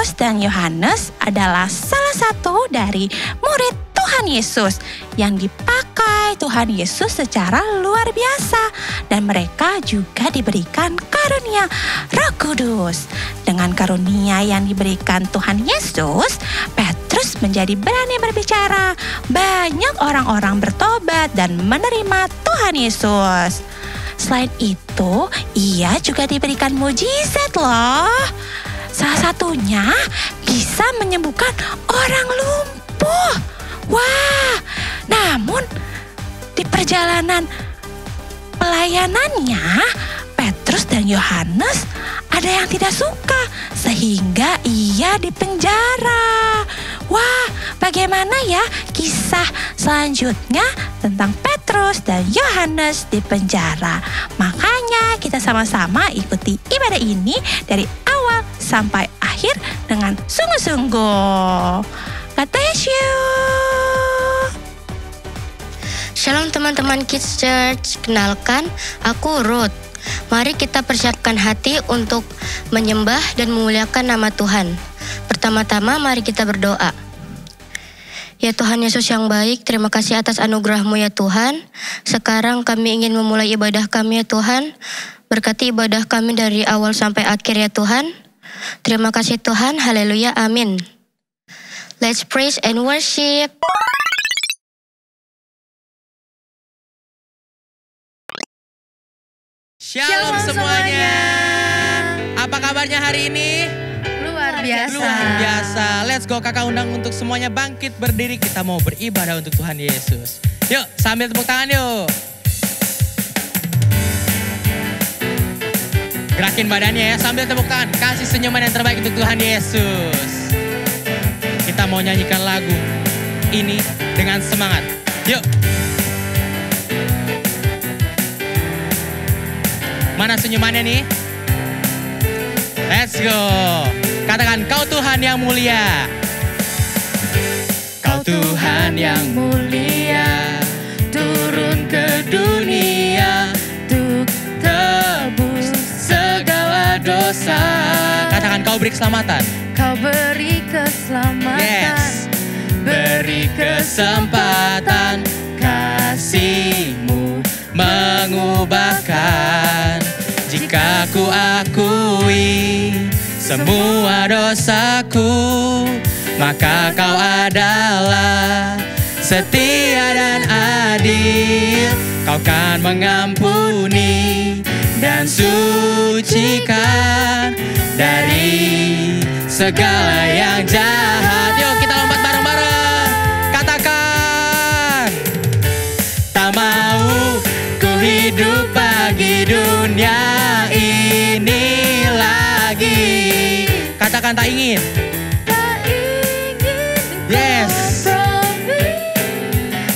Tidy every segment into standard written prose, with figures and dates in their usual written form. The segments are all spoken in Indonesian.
Petrus dan Yohanes adalah salah satu dari murid Tuhan Yesus yang dipakai Tuhan Yesus secara luar biasa, dan mereka juga diberikan karunia Roh Kudus. Dengan karunia yang diberikan Tuhan Yesus, Petrus menjadi berani berbicara. Banyak orang-orang bertobat dan menerima Tuhan Yesus. Selain itu, ia juga diberikan mujizat loh. Salah satunya bisa menyembuhkan orang lumpuh. Wah, namun di perjalanan pelayanannya, Petrus dan Yohanes ada yang tidak suka sehingga ia dipenjara. Wah, bagaimana ya kisah selanjutnya tentang Petrus dan Yohanes di penjara? Makanya kita sama-sama ikuti ibadah ini dari awal sampai akhir dengan sungguh-sungguh. God bless you. Shalom teman-teman Kids Church, kenalkan aku Ruth. Mari kita persiapkan hati untuk menyembah dan memuliakan nama Tuhan. Pertama-tama mari kita berdoa. Ya Tuhan Yesus yang baik, terima kasih atas anugerah-Mu ya Tuhan. Sekarang kami ingin memulai ibadah kami ya Tuhan. Berkati ibadah kami dari awal sampai akhir ya Tuhan. Terima kasih Tuhan, haleluya, amin. Let's praise and worship. Shalom semuanya. Apa kabarnya hari ini? Luar biasa. Luar biasa. Let's go, kakak undang untuk semuanya bangkit berdiri. Kita mau beribadah untuk Tuhan Yesus. Yuk, sambil tepuk tangan yuk. Gerakin badannya ya, sambil tepuk tangan. Kasih senyuman yang terbaik untuk Tuhan Yesus. Kita mau nyanyikan lagu ini dengan semangat. Yuk. Mana senyumannya nih? Let's go. Katakan, Kau Tuhan yang mulia. Kau Tuhan yang mulia, turun ke dunia untuk tebus segala dosa. Katakan, Kau beri keselamatan. Kau beri keselamatan. Yes. Beri kesempatan, kasih-Mu mengubahkan. Jika ku akui semua dosaku, maka Kau adalah setia dan adil. Kau kan mengampuni dan sucikan dari segala yang jahat. Yuk kita lompat bareng-bareng. Katakan, tak mau ku hidup bagi dunia ini lagi. Katakan, tak ingin. Tak ingin. Yes.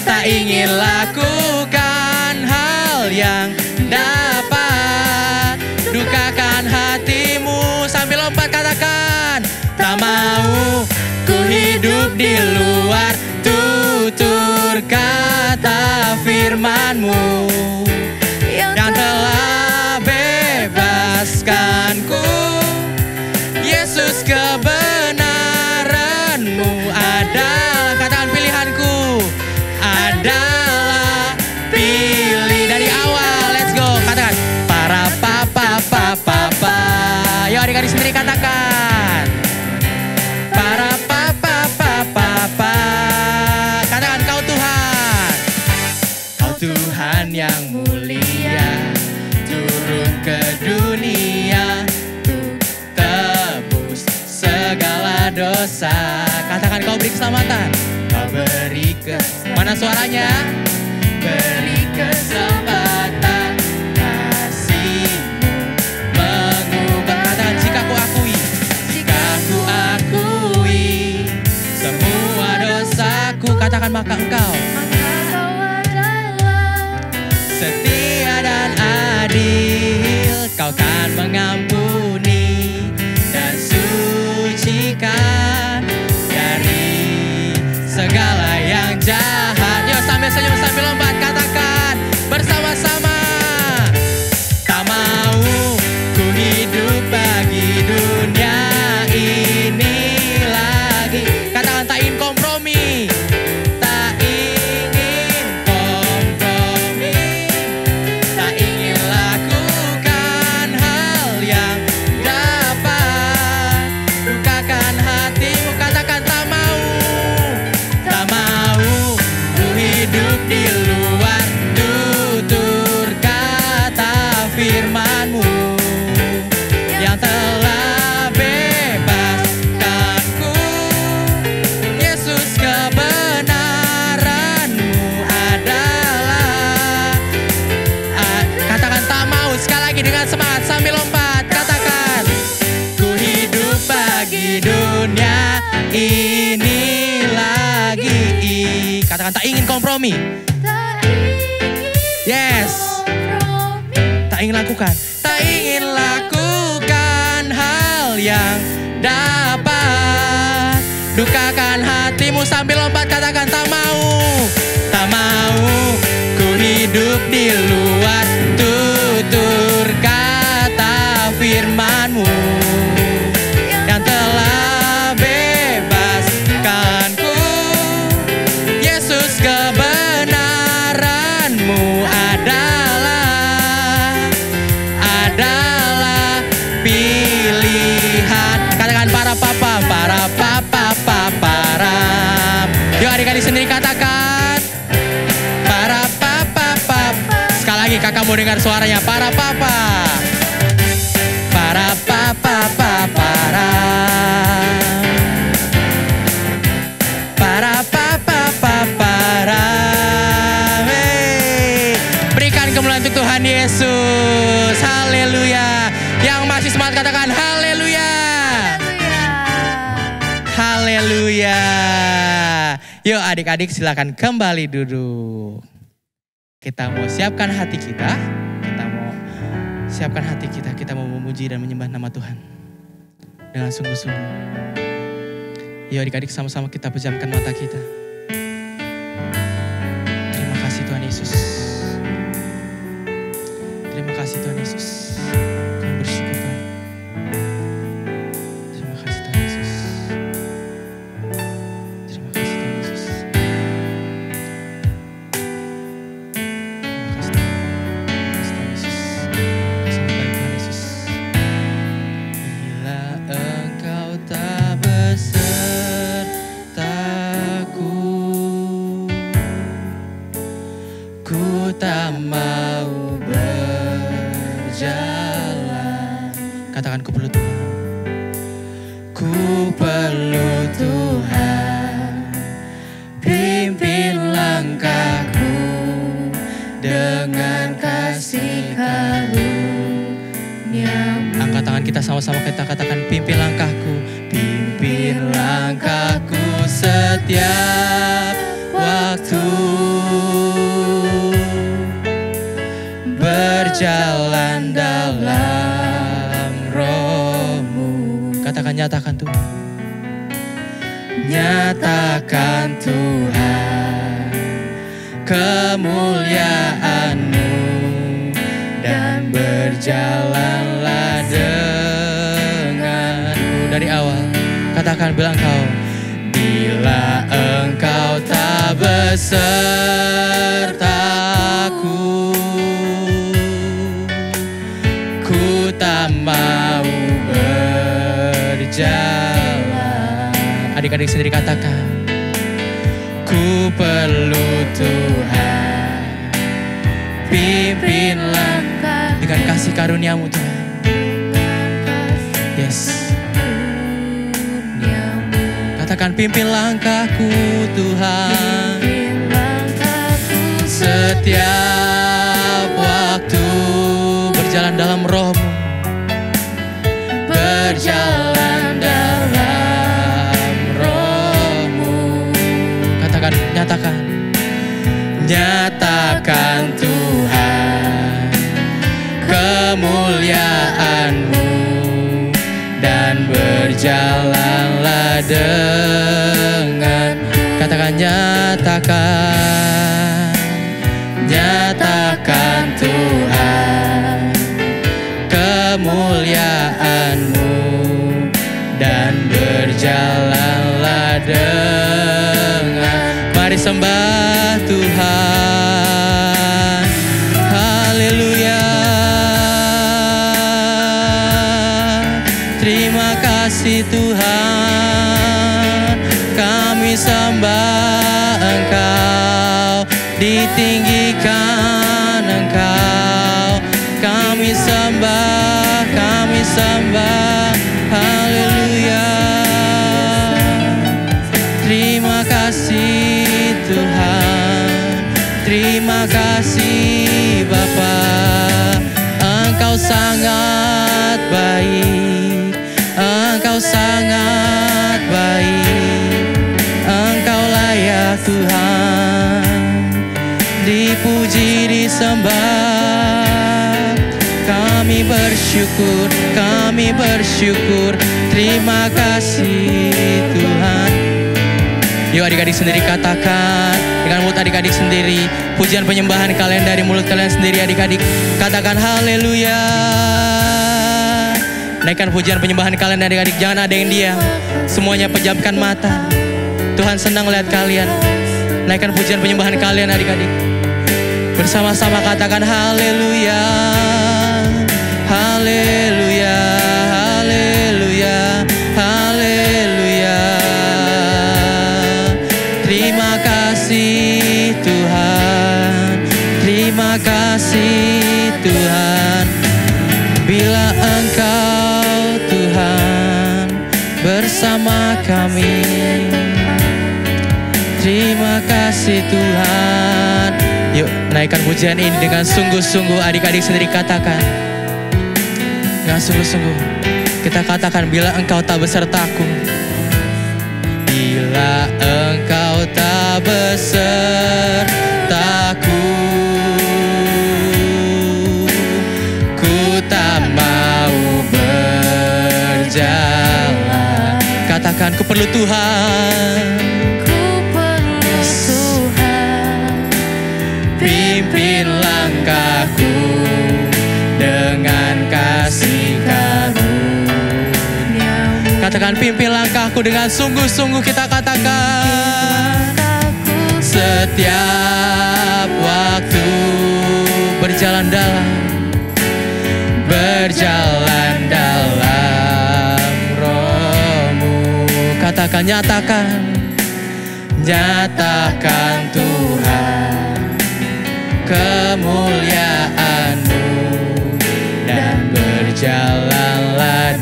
Tak ingin lakukan hal yang dapat dukakan hatimu. Sambil lompat katakan, tak mau ku hidup di luar tutur kata firman-Mu yang telah bebaskanku. Yesus, kebenaran-Mu adalah, katakan, pilihanku adalah pilih dari awal. Let's go, katakan, para papa. Yuk adik-adik sendiri katakan, para papa. Katakan, Kau Tuhan. Kau Tuhan yang mulia, turun ke dunia untuk tebus segala dosa. Katakan, Kau beri keselamatan. Kau beri keselamatan. Mana suaranya? Beri kesempatan, kasih-Mu mengubah. Katakan, jika ku akui semua dosaku. Katakan, maka Engkau setia dan adil. Kau kan mengampuni dan sucikan dari segala yang jahat. Yuk sambil senyum sambil lompat katakan bersama-sama. Tak mau ku hidup bagi dunia ini kompromi. Yes. Tak ingin lakukan. Tak ingin lakukan hal yang dapat dukakan hatimu. Sambil lompat katakan tak mau. Tak mau ku hidup di luar tutur kata firman-Mu yang telah bebaskanku. Yesus, kebenaran-Mu adalah pilihan. Katakan para papa. Yuk adik-adik sendiri katakan para papa. Sekali lagi kakak mau dengar suaranya para papa. Para papa. Hey. Berikan kemuliaan untuk Tuhan Yesus. Haleluya. Yang masih semangat katakan haleluya. Haleluya. Yuk adik-adik silakan kembali duduk. Kita mau siapkan hati kita. Kita mau memuji dan menyembah nama Tuhan dengan sungguh-sungguh. Yuk adik-adik sama-sama kita pejamkan mata kita. Terima kasih Tuhan Yesus. Terima kasih Tuhan Yesus. Kami bersyukur Tuhan. Terima kasih Tuhan Yesus. Terima kasih Tuhan Yesus. Terima kasih Tuhan Yesus. Sangat baik Tuhan Yesus. Bila Engkau tak besertaku, ku tak mau berjalan. Katakan ku perlu Tuhan. Ku perlu Tuhan. Pimpin langkahku dengan kasih karunia-Mu. Angkat tangan kita sama-sama, kita katakan pimpin langkahku. Pimpin langkahku setiap waktu. Berjalan dalam Roh-Mu. Katakan nyatakan Tuhan. Nyatakan Tuhan kemuliaan-Mu dan berjalanlah denganku. Dari awal katakan bila Engkau tak besertaku, ku tak mau berjalan. Adik-adik sendiri katakan, ku perlu Tuhan. Pimpin langkah dengan kasih karunia-Mu Tuhan. Yes. Katakan pimpin langkahku Tuhan. Setiap waktu berjalan dalam Roh-Mu. Berjalan dalam Roh-Mu. Katakan, nyatakan. Nyatakan Tuhan kemuliaan-Mu dan berjalanlah dengan. Katakan nyatakan Tuhan kemuliaan-Mu dan berjalanlah dengan. Mari sembah Tuhan. Haleluya. Terima kasih Tuhan, kami sembah Engkau, ditinggikan Engkau, kami sembah, haleluya. Terima kasih Tuhan, terima kasih Bapa, Engkau sangat baik, Engkau sangat baik, Engkau layak Tuhan. menyembah. Kami bersyukur, terima kasih Tuhan. Yuk adik-adik sendiri katakan, dengan mulut adik-adik sendiri, pujian penyembahan kalian dari mulut kalian sendiri adik-adik. Katakan haleluya. Naikkan pujian penyembahan kalian adik-adik, jangan ada yang diam. Semuanya pejamkan mata. Tuhan senang lihat kalian. Naikkan pujian penyembahan kalian adik-adik. Bersama-sama katakan haleluya. Haleluya, haleluya, haleluya. Terima kasih Tuhan, terima kasih Tuhan. Bila Engkau Tuhan bersama kami. Terima kasih Tuhan. Yuk naikkan pujian ini dengan sungguh-sungguh, adik-adik sendiri katakan. Dengan sungguh-sungguh kita katakan, bila Engkau tak besertaku. Bila Engkau tak besertaku, ku tak mau berjalan. Katakan, ku perlu Tuhan. Pimpin langkahku dengan kasih karunia-Mu. Katakan, pimpin langkahku dengan sungguh-sungguh kita katakan. Setiap waktu berjalan dalam Roh-Mu. Katakan, nyatakan Tuhan kemuliaan-Mu, dan berjalanlah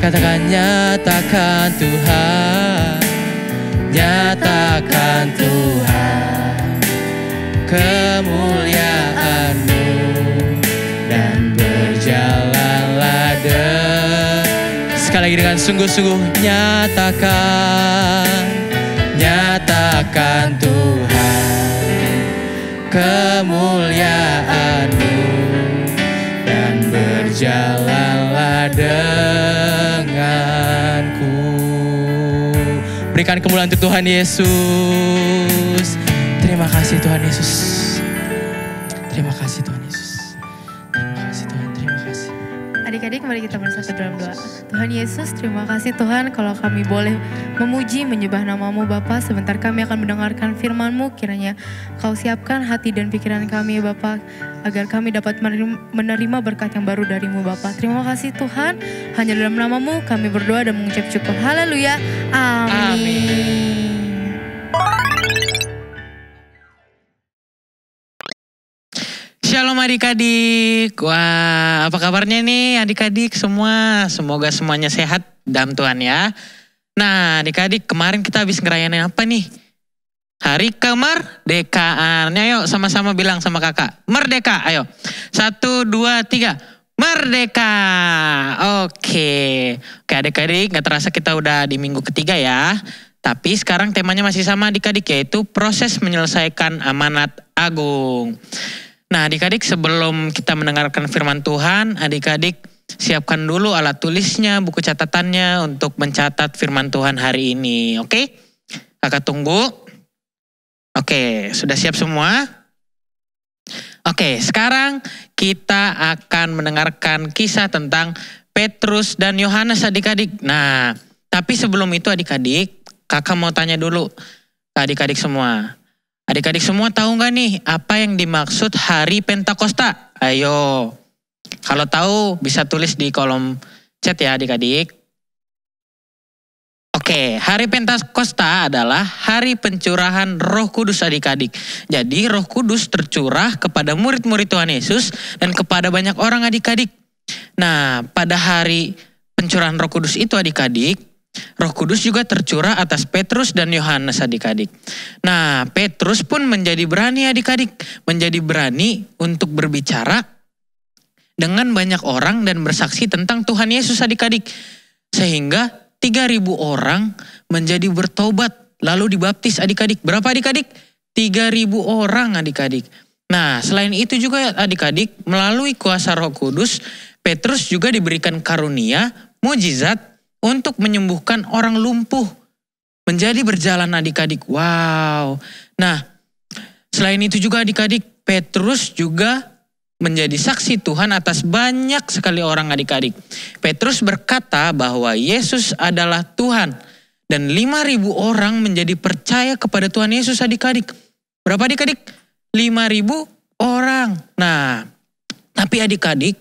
katakan, nyatakan Tuhan, nyatakan Tuhan kemuliaan-Mu, dan berjalanlah sekali lagi dengan sungguh-sungguh, nyatakan Tuhan kemuliaan-Mu, dan berjalanlah denganku. Berikan kemuliaan untuk Tuhan Yesus. Terima kasih Tuhan Yesus. Terima kasih Tuhan Yesus. Terima kasih Tuhan, terima kasih. Adik-adik, mari kita bersatu dalam doa. Tuhan Yesus, terima kasih Tuhan kalau kami boleh memuji, menyembah nama-Mu Bapa. Sebentar kami akan mendengarkan firman-Mu. Kiranya Kau siapkan hati dan pikiran kami ya Bapa, agar kami dapat menerima berkat yang baru dari-Mu Bapa. Terima kasih Tuhan. Hanya dalam nama-Mu kami berdoa dan mengucap syukur. Haleluya. Amin. Shalom adik-adik. Wah, apa kabarnya nih adik-adik semua? Semoga semuanya sehat dalam Tuhan ya. Nah adik-adik, kemarin kita habis ngerayain apa nih? Hari kemerdekaan. Ayo sama-sama bilang sama kakak. Merdeka, ayo. 1, 2, 3. Merdeka. Oke adik-adik, gak terasa kita udah di minggu ketiga ya. Tapi sekarang temanya masih sama adik-adik, yaitu proses menyelesaikan amanat agung. Nah adik-adik, sebelum kita mendengarkan firman Tuhan, adik-adik siapkan dulu alat tulisnya, buku catatannya untuk mencatat firman Tuhan hari ini. Oke? Kakak tunggu. Oke, sudah siap semua? Oke, sekarang kita akan mendengarkan kisah tentang Petrus dan Yohanes adik-adik. Nah, tapi sebelum itu adik-adik, kakak mau tanya dulu ke adik-adik semua. Adik-adik semua tahu nggak nih apa yang dimaksud hari Pentakosta? Ayo, kalau tahu bisa tulis di kolom chat ya adik-adik. Oke, hari Pentakosta adalah hari pencurahan Roh Kudus adik-adik. Jadi Roh Kudus tercurah kepada murid-murid Tuhan Yesus dan kepada banyak orang adik-adik. Nah, pada hari pencurahan Roh Kudus itu adik-adik, Roh Kudus juga tercurah atas Petrus dan Yohanes adik-adik. Nah, Petrus pun menjadi berani adik-adik. Menjadi berani untuk berbicara dengan banyak orang dan bersaksi tentang Tuhan Yesus adik-adik. Sehingga 3.000 orang menjadi bertobat lalu dibaptis adik-adik. Berapa adik-adik? 3.000 orang adik-adik. Nah, selain itu juga adik-adik, melalui kuasa Roh Kudus, Petrus juga diberikan karunia, mujizat untuk menyembuhkan orang lumpuh. Menjadi berjalan adik-adik. Wow. Nah, selain itu juga adik-adik, Petrus juga menjadi saksi Tuhan atas banyak sekali orang adik-adik. Petrus berkata bahwa Yesus adalah Tuhan. Dan 5.000 orang menjadi percaya kepada Tuhan Yesus adik-adik. Berapa adik-adik? 5.000 orang. Nah, tapi adik-adik,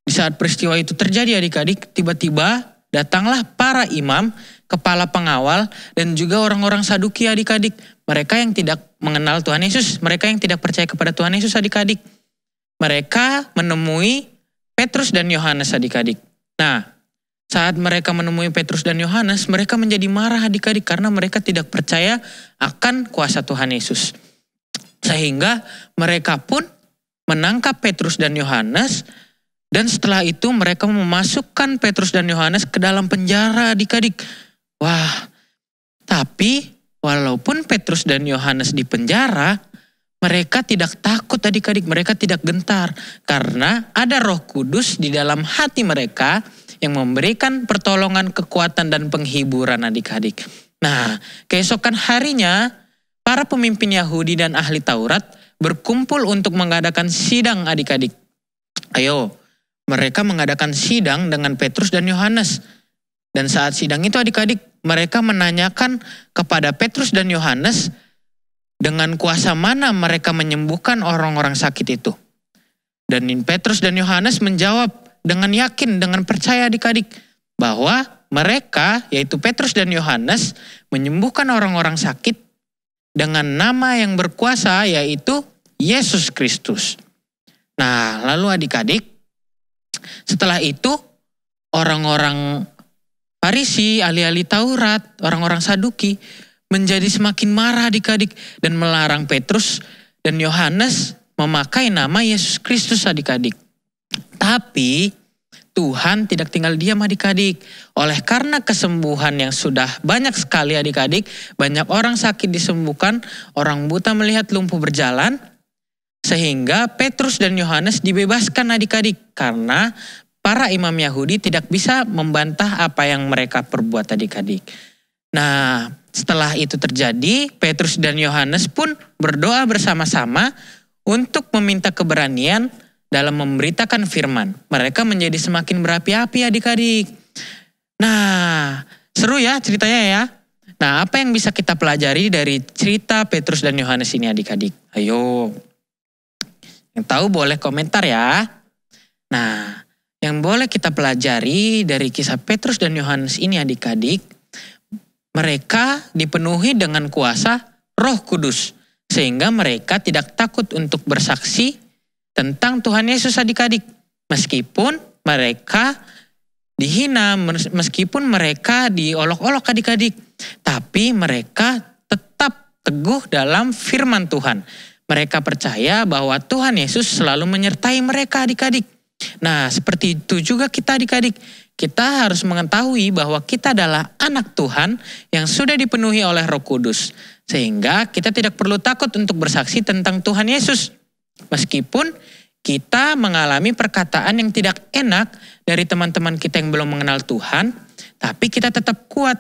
di saat peristiwa itu terjadi adik-adik, tiba-tiba datanglah para imam, kepala pengawal, dan juga orang-orang Saduki adik-adik. Mereka yang tidak mengenal Tuhan Yesus, mereka yang tidak percaya kepada Tuhan Yesus adik-adik. Mereka menemui Petrus dan Yohanes adik-adik. Nah, saat mereka menemui Petrus dan Yohanes, mereka menjadi marah adik-adik karena mereka tidak percaya akan kuasa Tuhan Yesus. Sehingga mereka pun menangkap Petrus dan Yohanes, dan setelah itu mereka memasukkan Petrus dan Yohanes ke dalam penjara adik-adik. Wah, tapi walaupun Petrus dan Yohanes di penjara, mereka tidak takut adik-adik, mereka tidak gentar. Karena ada Roh Kudus di dalam hati mereka yang memberikan pertolongan, kekuatan, dan penghiburan adik-adik. Nah, keesokan harinya, para pemimpin Yahudi dan ahli Taurat berkumpul untuk mengadakan sidang adik-adik. Ayo, mereka mengadakan sidang dengan Petrus dan Yohanes. Dan saat sidang itu adik-adik, mereka menanyakan kepada Petrus dan Yohanes dengan kuasa mana mereka menyembuhkan orang-orang sakit itu. Dan Petrus dan Yohanes menjawab dengan yakin, dengan percaya adik-adik, bahwa mereka, yaitu Petrus dan Yohanes, menyembuhkan orang-orang sakit dengan nama yang berkuasa, yaitu Yesus Kristus. Nah, lalu adik-adik, setelah itu orang-orang Farisi, ahli-ahli Taurat, orang-orang Saduki menjadi semakin marah adik-adik dan melarang Petrus dan Yohanes memakai nama Yesus Kristus adik-adik. Tapi Tuhan tidak tinggal diam adik-adik. Oleh karena kesembuhan yang sudah banyak sekali adik-adik, banyak orang sakit disembuhkan, orang buta melihat, lumpuh berjalan, sehingga Petrus dan Yohanes dibebaskan adik-adik karena para imam Yahudi tidak bisa membantah apa yang mereka perbuat adik-adik. Nah, setelah itu terjadi, Petrus dan Yohanes pun berdoa bersama-sama untuk meminta keberanian dalam memberitakan firman. Mereka menjadi semakin berapi-api adik-adik. Nah, seru ya ceritanya ya. Nah, apa yang bisa kita pelajari dari cerita Petrus dan Yohanes ini adik-adik? Ayo, yang tahu boleh komentar ya. Nah, yang boleh kita pelajari dari kisah Petrus dan Yohanes ini adik-adik, mereka dipenuhi dengan kuasa Roh Kudus, sehingga mereka tidak takut untuk bersaksi tentang Tuhan Yesus adik-adik. Meskipun mereka dihina, meskipun mereka diolok-olok adik-adik, tapi mereka tetap teguh dalam firman Tuhan. Mereka percaya bahwa Tuhan Yesus selalu menyertai mereka adik-adik. Nah, seperti itu juga kita adik-adik. Kita harus mengetahui bahwa kita adalah anak Tuhan yang sudah dipenuhi oleh Roh Kudus. Sehingga kita tidak perlu takut untuk bersaksi tentang Tuhan Yesus. Meskipun kita mengalami perkataan yang tidak enak dari teman-teman kita yang belum mengenal Tuhan, tapi kita tetap kuat.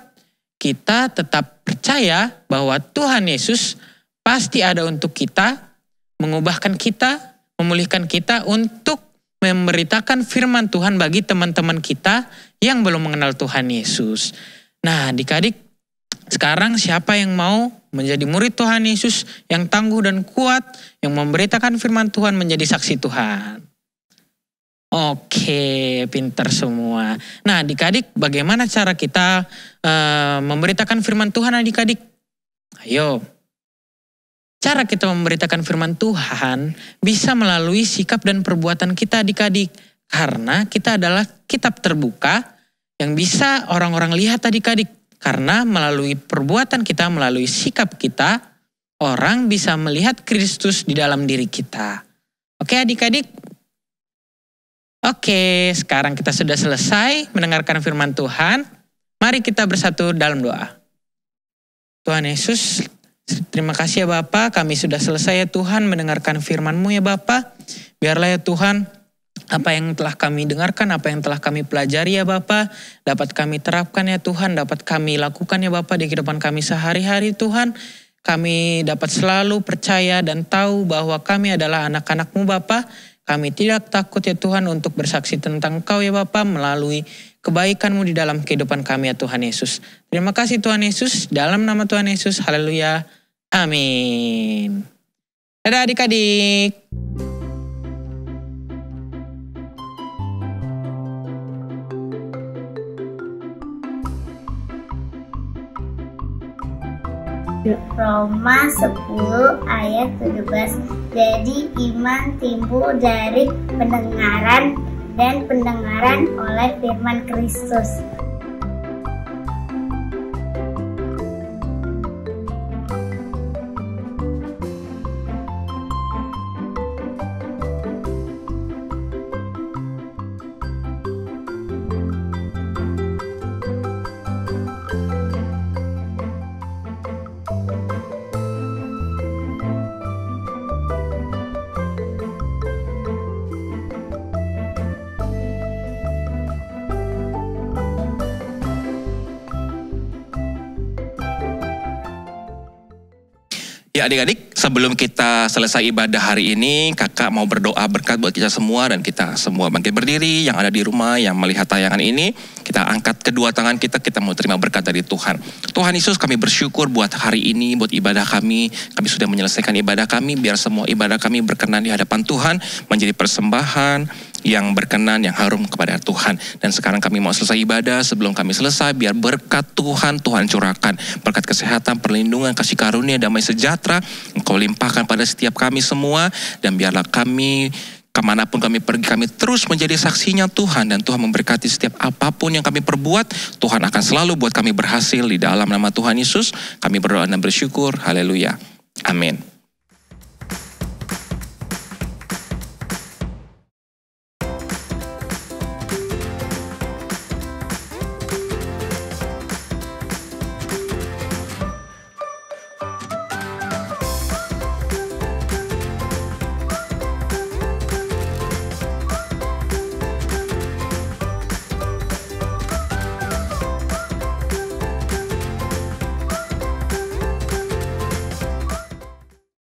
Kita tetap percaya bahwa Tuhan Yesus pasti ada untuk kita, mengubahkan kita, memulihkan kita untuk memberitakan firman Tuhan bagi teman-teman kita yang belum mengenal Tuhan Yesus. Nah, adik-adik, sekarang siapa yang mau menjadi murid Tuhan Yesus yang tangguh dan kuat, yang memberitakan firman Tuhan, menjadi saksi Tuhan? Oke, pintar semua. Nah, adik-adik, bagaimana cara kita memberitakan firman Tuhan adik-adik? Ayo. Cara kita memberitakan firman Tuhan bisa melalui sikap dan perbuatan kita adik-adik. Karena kita adalah kitab terbuka yang bisa orang-orang lihat adik-adik. Karena melalui perbuatan kita, melalui sikap kita, orang bisa melihat Kristus di dalam diri kita. Oke adik-adik? Oke, sekarang kita sudah selesai mendengarkan firman Tuhan. Mari kita bersatu dalam doa. Tuhan Yesus, Terima kasih ya Bapa, kami sudah selesai ya Tuhan mendengarkan firman-Mu ya Bapa. Biarlah ya Tuhan, apa yang telah kami dengarkan, apa yang telah kami pelajari ya Bapa, dapat kami terapkan ya Tuhan, dapat kami lakukan ya Bapa di kehidupan kami sehari-hari Tuhan. Kami dapat selalu percaya dan tahu bahwa kami adalah anak-anak-Mu Bapa. Kami tidak takut ya Tuhan untuk bersaksi tentang Engkau ya Bapa melalui kebaikan-Mu di dalam kehidupan kami ya Tuhan Yesus. Terima kasih Tuhan Yesus, dalam nama Tuhan Yesus, haleluya, amin. Dadah adik-adik. Roma 10 ayat 17. Jadi iman timbul dari pendengaran dan pendengaran oleh firman Kristus. Ya adik-adik, sebelum kita selesai ibadah hari ini, kakak mau berdoa berkat buat kita semua dan kita semua bangkit berdiri yang ada di rumah, yang melihat tayangan ini. Kita angkat kedua tangan kita mau terima berkat dari Tuhan. Tuhan Yesus, kami bersyukur buat hari ini, buat ibadah kami. Kami sudah menyelesaikan ibadah kami, biar semua ibadah kami berkenan di hadapan Tuhan, menjadi persembahan yang berkenan, yang harum kepada Tuhan. Dan sekarang kami mau selesai ibadah. Sebelum kami selesai, biar berkat Tuhan curahkan. Berkat kesehatan, perlindungan, kasih karunia, damai sejahtera Engkau limpahkan pada setiap kami semua. Dan biarlah kami, kemanapun kami pergi, kami terus menjadi saksinya Tuhan. Dan Tuhan memberkati setiap apapun yang kami perbuat. Tuhan akan selalu buat kami berhasil di dalam nama Tuhan Yesus. Kami berdoa dan bersyukur. Haleluya. Amin.